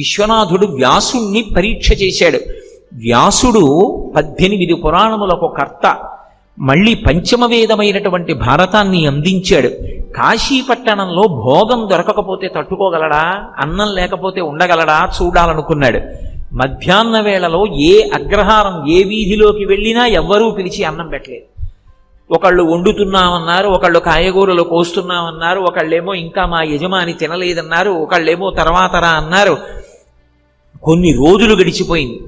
విశ్వనాథుడు వ్యాసుణ్ణి పరీక్ష చేశాడు. వ్యాసుడు 18 పురాణములకు కర్త, మళ్ళీ పంచమవేదమైనటువంటి భారతాన్ని అందించాడు. కాశీపట్టణంలో భోగం దొరకకపోతే తట్టుకోగలడా? అన్నం లేకపోతే ఉండగలడా? చూడాలనుకున్నాడు. మధ్యాహ్న వేళలో ఏ అగ్రహారం ఏ వీధిలోకి వెళ్ళినా ఎవ్వరూ పిలిచి అన్నం పెట్టలేదు. ఒకళ్ళు వండుతున్నామన్నారు, ఒకళ్ళు కాయగూరలు కోస్తున్నామన్నారు, ఒకళ్ళేమో ఇంకా మా యజమాని తినలేదన్నారు, ఒకళ్ళేమో తర్వాతరా అన్నారు. కొన్ని రోజులు గడిచిపోయింది.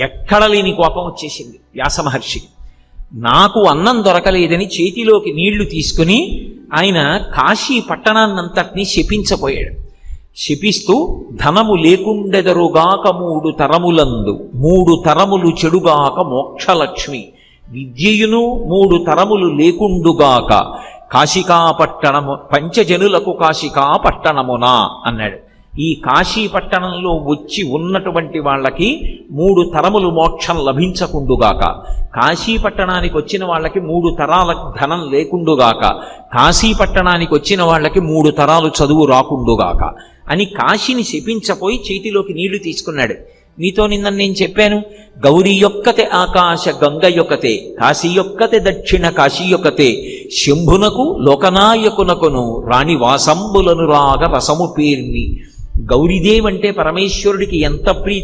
ఎక్కడ లేని కోపం వచ్చేసింది వ్యాస మహర్షికి. నాకు అన్నం దొరకలేదని చేతిలోకి నీళ్లు తీసుకుని ఆయన కాశీ పట్టణాన్నంతటినీ శపించపోయాడు. శపిస్తూ ధనము లేకుండెదరుగాక 3 తరములందు 3 తరములు చెడుగాక మోక్షలక్ష్మి, విద్యయును 3 తరములు లేకుండుగాక కాశికాపట్టణము పంచజనులకు కాశికాపట్టణమునా అన్నాడు. ఈ కాశీపట్టణంలో వచ్చి ఉన్నటువంటి వాళ్ళకి 3 తరములు మోక్షం లభించకుండుగాక, కాశీపట్టణానికి వచ్చిన వాళ్ళకి 3 తరాల ధనం లేకుండుగాక, కాశీపట్టణానికి వచ్చిన వాళ్ళకి 3 తరాలు చదువు రాకుండుగాక అని కాశీని శపించపోయి చేతిలోకి నీళ్లు తీసుకున్నాడు. మీతో నిన్న నేను చెప్పాను, గౌరీ యొక్కతే ఆకాశ గంగ యొక్కతే, కాశీ యొక్కతే దక్షిణ కాశీ యొక్కతే, శంభునకు లోకనాయకునకును రాణి వాసంబులను రాగ రసము పేర్ని. గౌరీదేవంటే పరమేశ్వరుడికి ఎంత ప్రీతి.